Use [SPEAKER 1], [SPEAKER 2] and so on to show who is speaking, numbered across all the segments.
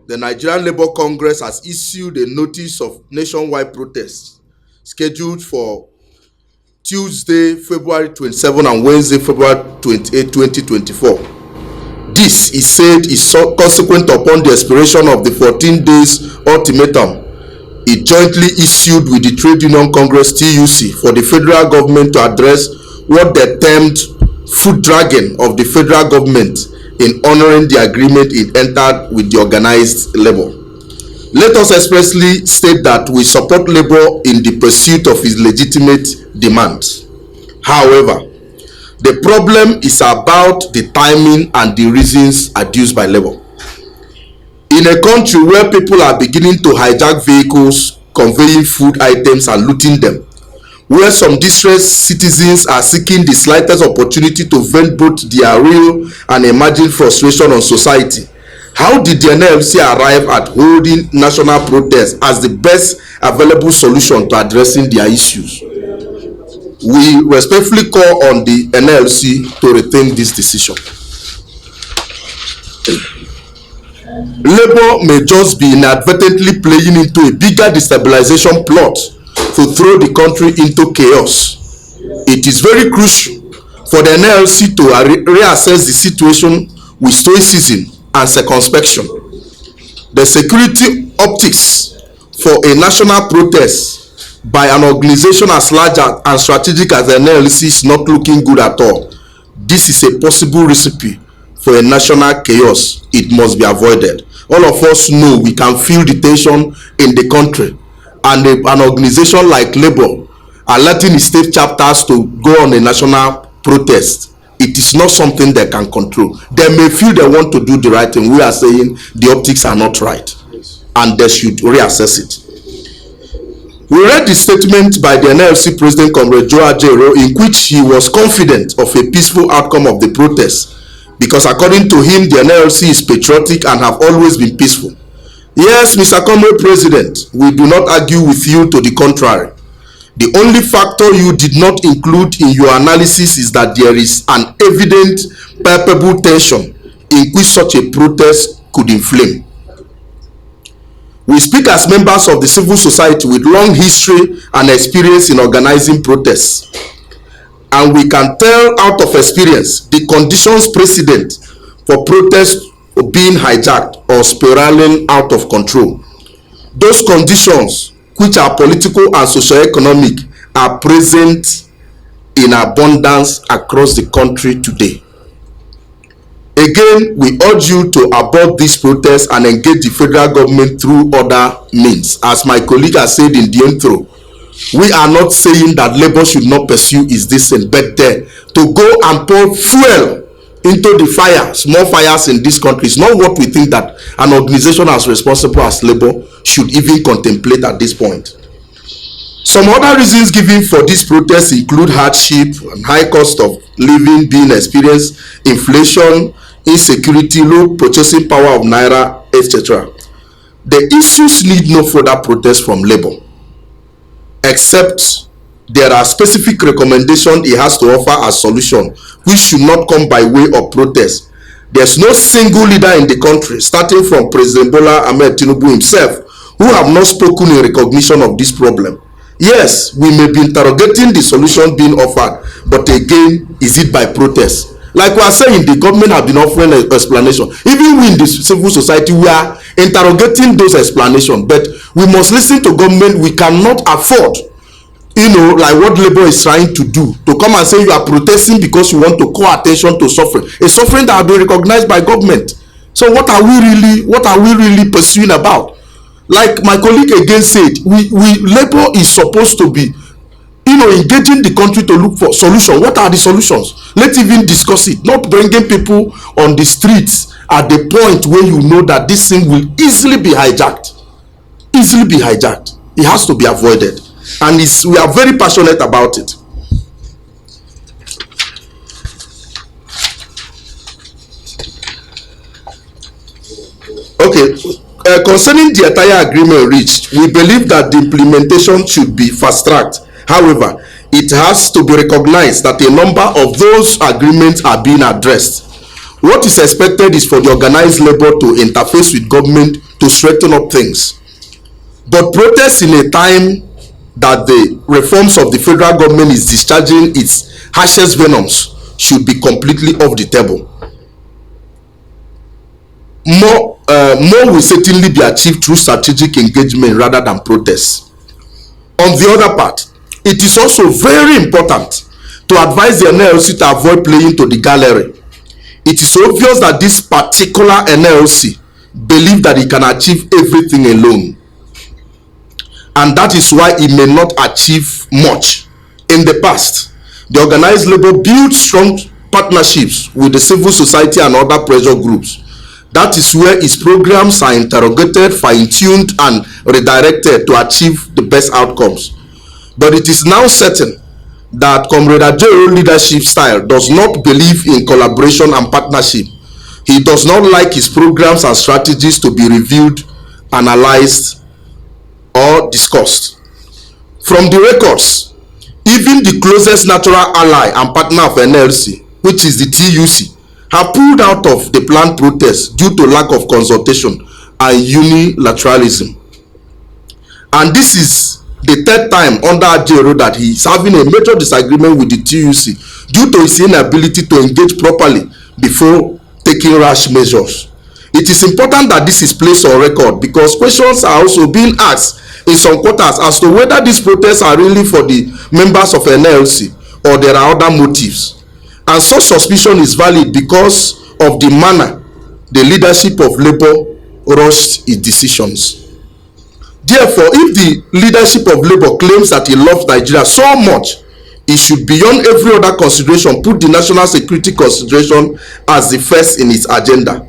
[SPEAKER 1] the Nigerian Labour Congress has issued a notice of nationwide protest scheduled for Tuesday, February 27 and Wednesday, February 28, 2024. This is said is consequent upon the expiration of the 14 days ultimatum it jointly issued with the Trade Union Congress TUC for the federal government to address what they termed foot dragging of the federal government in honoring the agreement it entered with the organized labor. Let us expressly state that we support labor in the pursuit of its legitimate demands. However, the problem is about the timing and the reasons adduced by labor. In a country where people are beginning to hijack vehicles, conveying food items and looting them, where some distressed citizens are seeking the slightest opportunity to vent both their real and imagined frustration on society, how did the NLC arrive at holding national protests as the best available solution to addressing their issues? We respectfully call on the NLC to rethink this decision. Labour may just be inadvertently playing into a bigger destabilization plot to throw the country into chaos. It is very crucial for the NLC to reassess the situation with stoicism and circumspection. The security optics for a national protest by an organization as large and strategic as the NLC is not looking good at all. This is a possible recipe for a national chaos. It must be avoided. All of us know we can feel the tension in the country, and an organization like Labour are letting the state chapters to go on a national protest. It is not something they can control. They may feel they want to do the right thing. We are saying the optics are not right, and they should reassess it. We read the statement by the NLC President Comrade Joe Ajero, in which he was confident of a peaceful outcome of the protest, because according to him, the NLC is patriotic and have always been peaceful. Yes, Mr. Comrade President, we do not argue with you to the contrary. The only factor you did not include in your analysis is that there is an evident palpable tension in which such a protest could inflame. We speak as members of the civil society with long history and experience in organizing protests, and we can tell out of experience the conditions precedent for protests being hijacked or spiraling out of control. Those conditions, which are political and socio-economic, are present in abundance across the country today. Again, we urge you to abort these protests and engage the federal government through other means. As my colleague has said in the intro, we are not saying that labor should not pursue its destiny, but to go and pour fuel into the fire, small fires in this country, is not what we think that an organization as responsible as labor should even contemplate at this point. Some other reasons given for this protest include hardship and high cost of living being experienced, inflation, insecurity, low purchasing power of naira, etc. The issues need no further protest from labor, except there are specific recommendations it has to offer as solution, which should not come by way of protest. There's no single leader in the country, starting from President Bola Ahmed Tinubu himself, who have not spoken in recognition of this problem. Yes, we may be interrogating the solution being offered, but again, is it by protest? Like we are saying, the government have been offering an explanation. Even we in the civil society, we are interrogating those explanations, but we must listen to government. We cannot afford, like what labor is trying to do, to come and say you are protesting because you want to call attention to suffering, a suffering that has been recognized by government. So what are we really pursuing about? Like my colleague again said, labor is supposed to be, engaging the country to look for solutions. What are the solutions? Let's even discuss it, not bringing people on the streets at the point where you know that this thing will easily be hijacked. It has to be avoided, and we are very passionate about it. Okay, concerning the entire agreement reached, we believe that the implementation should be fast-tracked. However, it has to be recognized that a number of those agreements are being addressed. What is expected is for the organized labor to interface with government to to straighten up things. But protests in a time that the reforms of the federal government is discharging its harshest venoms should be completely off the table. More will certainly be achieved through strategic engagement rather than protests. On the other part, it is also very important to advise the NLC to avoid playing to the gallery. It is obvious that this particular NLC believes that it can achieve everything alone, and that is why it may not achieve much. In the past, the organized labor built strong partnerships with the civil society and other pressure groups. That is where its programs are interrogated, fine-tuned, and redirected to achieve the best outcomes. But it is now certain that Comrade Ajaero leadership style does not believe in collaboration and partnership. He does not like his programs and strategies to be reviewed, analyzed, or discussed. From the records, even the closest natural ally and partner of NLC, which is the TUC, have pulled out of the planned protests due to lack of consultation and unilateralism. And this is the third time under Ajaero that he is having a major disagreement with the TUC due to his inability to engage properly before taking rash measures. It is important that this is placed on record because questions are also being asked in some quarters as to whether these protests are really for the members of NLC or there are other motives. And such suspicion is valid because of the manner the leadership of Labour rushed its decisions. Therefore, if the leadership of Labour claims that it loves Nigeria so much, it should, beyond every other consideration, put the national security consideration as the first in its agenda.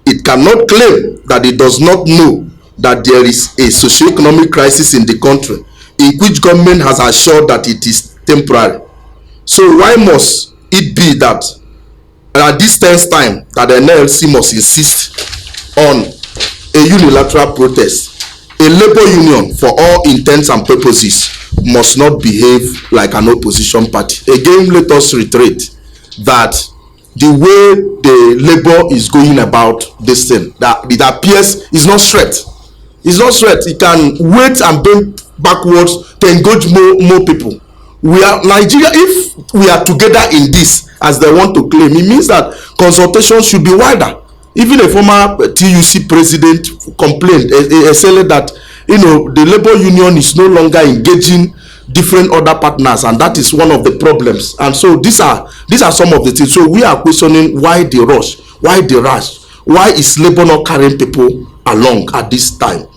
[SPEAKER 1] It cannot claim that it does not know that there is a socio-economic crisis in the country, in which government has assured that it is temporary. So why must it be that at this tense time that the NLC must insist on a unilateral protest? A labor union, for all intents and purposes, must not behave like an opposition party. Again, let us reiterate that the way the labor is going about this thing, that it appears is not straight. It's not straight. It can wait and bend backwards to engage more people. We are Nigeria. If we are together in this, as they want to claim, it means that consultation should be wider. Even a former TUC president complained, said that the labor union is no longer engaging different other partners, and that is one of the problems. And so these are some of the things. So we are questioning why the rush, why is labor not carrying people along at this time?